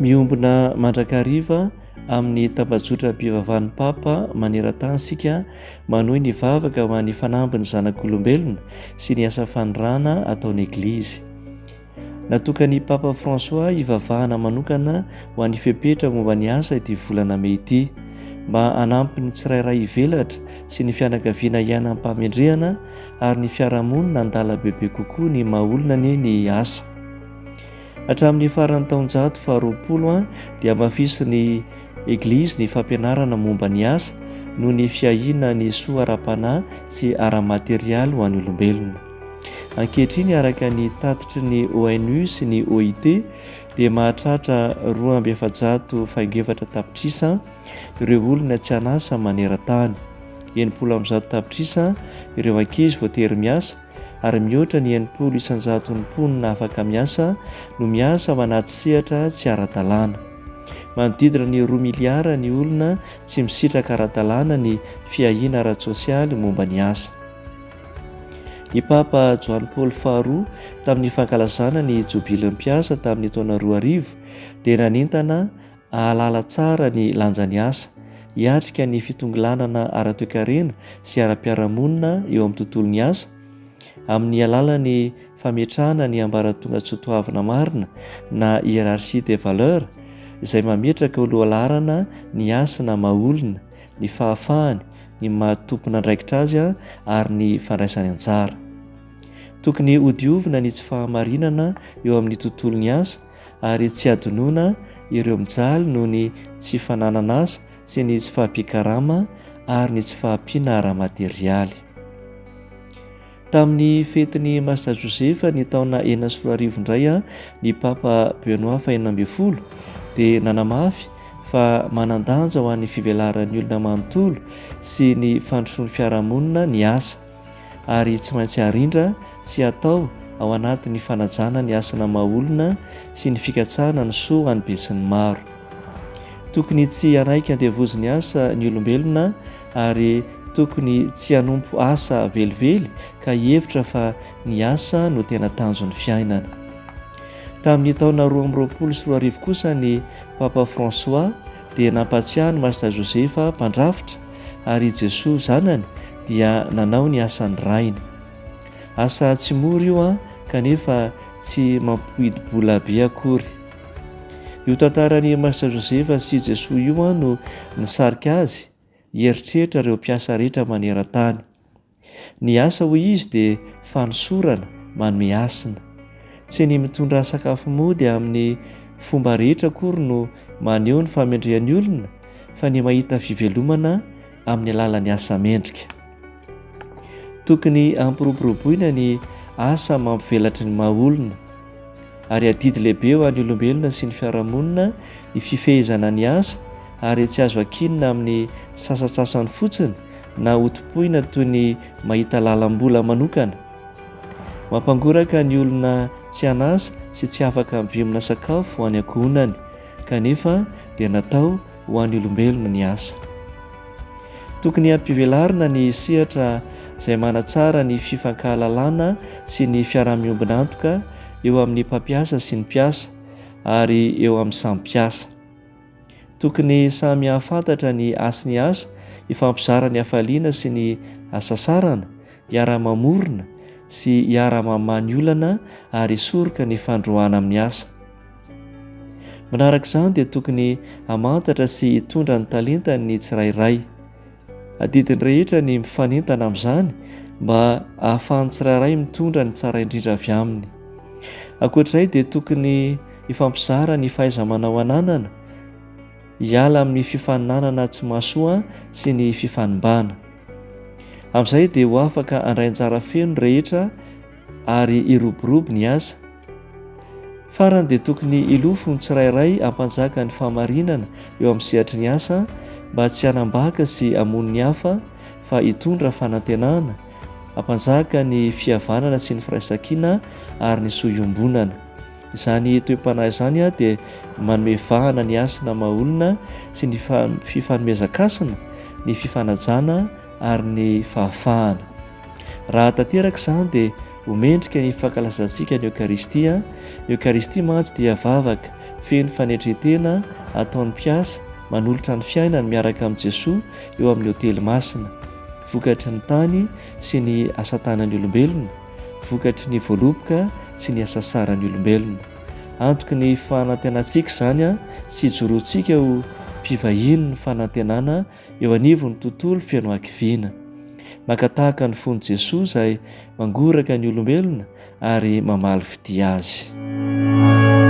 Miombona mandrakariva amin'ny tapajotra-pivavahan'ny Papa maneran-tansika manohy ny vavaka ho an'ny fanambin'ny zanak'olombelona sy ny asa fanirana ataon'ny Eglizy. Natokan'i Papa François hivavahana manokana ho an'ny fepetra momba ny asa ity volana Mey ity, mba hanampy ny tsirairay hivelatra sy ny fianakaviana iainan-pamendrehana ary ny fiarahamonina handala bebe kokoa ny maha-olona ny asa. Hatramin'ny faran'ny taonjato faha 20 dia mafisy ny Eglizy ny fampianarana momba ny asa noho ny fiahiana ny soa ara-panahy sy ara-materialy ho an'ny olombelona. Ankehitriny araka ny tatitry ny ONU sy ny OIT dia mahatratra 2,700 tapitrisa ireo olona tsy hanasa maneran-tany, 90 tapitrisa ireo ankizy voatery miasa ary mihoatra ny 900 mponina afaka miasa no miasa ao anaty sehatra tsy ara-dalàna. Manodidina ny 2 miliara ny olona tsy misitraka ara-dalàna ny fiahiana ara-tsosialy momba ny asa. Ny Papa Johannes Paul faharoa tamin'ny fankalazana ny jobilin'ny mpiasa tamin'ny taona 2000 dia nanintana ahalala tsara ny lanjan'ny asa, hiatrika ny fitongilanana ara-toekarena sy ara-piarahamonina eo amin'ny tontolon'ny asa amin'ny alalan'ny fametrahana ny ambaratonga tsotoavina marina na hiérarchie des valeurs izay mametraka ho lohalarana ny asana maha-olona, ny fahafahany, ny mahatompona andraikitra azy ary ny fandraisany anjara. Tokony hodiovina ny tsy fahamarinana eo amin'ny tontolon'ny asa ary tsy adonoina ireo mijaly noho ny tsy fananana asa sy ny tsy fahampikarama ary ny tsy fahampiana ara-materialy. Tamin'ny fetin'ny Masita Josefa ny taona 2014 indray ny Papa Benoît XII dia nanamafy fa manan-danja ho an'ny fivelaran'ny olona manontolo sy ny fandrosoan'ny fiarahamonina ny asa ary tsy maintsy harindra sy atao ao anatin'ny fanajana ny asana maha-olona sy ny fikatsahana ny soa any be sy ny maro. Tokony tsy hanaiky andevozin'ny asa ny olombelona ary tokony tsy hanompo asa velively ka hevitra fa ny asa no tena tanjon'ny fiainana. Tamin'ny taona 2020 kosa ny Papa François dia nampatsiahany Masita Josefa mpandrafitra ary Jesosy zanany dia nanao ny asany rainy. Asa tsy mora io kanefa tsy mampihidy-bola be akory. Io tantaran'i Masita Josefa sy Jesosy io no nisarika azy hieritreritra ireo mpiasa rehetra maneran-tany. Ny asa hoy izy dia fanosorana manome hasina. Tsy ny mitondra sakafo mody amin'ny fomba rehetra akory no maneho ny famendrehan'ny olona fa ny mahita fivelomana amin'ny alalan'ny asa mendrika. Tokony ampiroboroboina ny asa mampivelatra ny maha-olona ary adidy lehibe ho an'ny olombelona sy ny fiarahamonina ny fifehezana ny asa ary tsy azo akinina amin'ny sasatsasany fotsiny na hotopoina toy ny mahita lalam-bola manokana. Mampangoraka ny olona tsy hanasa sy tsy afaka mivimina sakafo ho any ankohonany kanefa dia natao ho an'ny olombelona ny asa. Tokony hampivelarina ny sehatra izay manatsara ny fifankahalalana sy ny fiaraha-miombina antoka eo amin'ny mpampiasa sy ny mpiasa ary eo amin'ny samy mpiasa. Tokony samy hahafantatra ny asy ny asa, hifampizara ny hafaliana sy ny asasarana, hiara-mamorona sy hiara-mamany olana ary hisoroka ny fandrohana amin'ny asa. Manaraka izany dia tokony hamantatra sy hitondra ny talenta ny tsirairay. Adidiny rehetra ny mifanentana amin'izany mba ahafahan'ny tsirairay mitondra ny tsara indrindra avy aminy. Ankoatr'izay dia tokony hifampizara ny fahaiza-manao ananana, hiala amin'ny fifaninanana tsy mahasoa sy ny fifanimbana. Amin'izay dia ho afaka handray anjara feno ny rehetra ary hiroborobo ny asa. Farany dia tokony hilofo ny tsirairay hampanjaka ny fahamarinana eo amin'ny sehatry ny asa mba tsy hanambaka sy hamono ny hafa fa hitondra fanantenana, hampanjaka ny fihavanana sy ny firaisan-kina ary ny soa-iombonana. Izany toe-panahy izany dia manome vahana ny asana maha-olona sy ny fifanomezan-kasina, ny fifanajana ary ny fahafahana. Raha tanteraka izany dia homendrika ny fankalazantsika ny Eukaristia. Ny Eukaristia mantsy dia vavaka feno fanetretena ataon'ny mpiasa manolotra ny fiainany miaraka amin'i Jesosy eo amin'ny hôtely masina, vokatry ny tany sy ny asa tanan'ny olombelona, vokatry ny voaloboka sy ny asa saran'ny olombelona. Antoky ny fanantenantsika izany sy joroantsika ho mpivahiny ny fanantenana eo anivon'ny tontolo feno ankiviana. Maka tahaka ny fon'i Jesosy izay mangoraka ny olombelona ary mamaly fitia azy.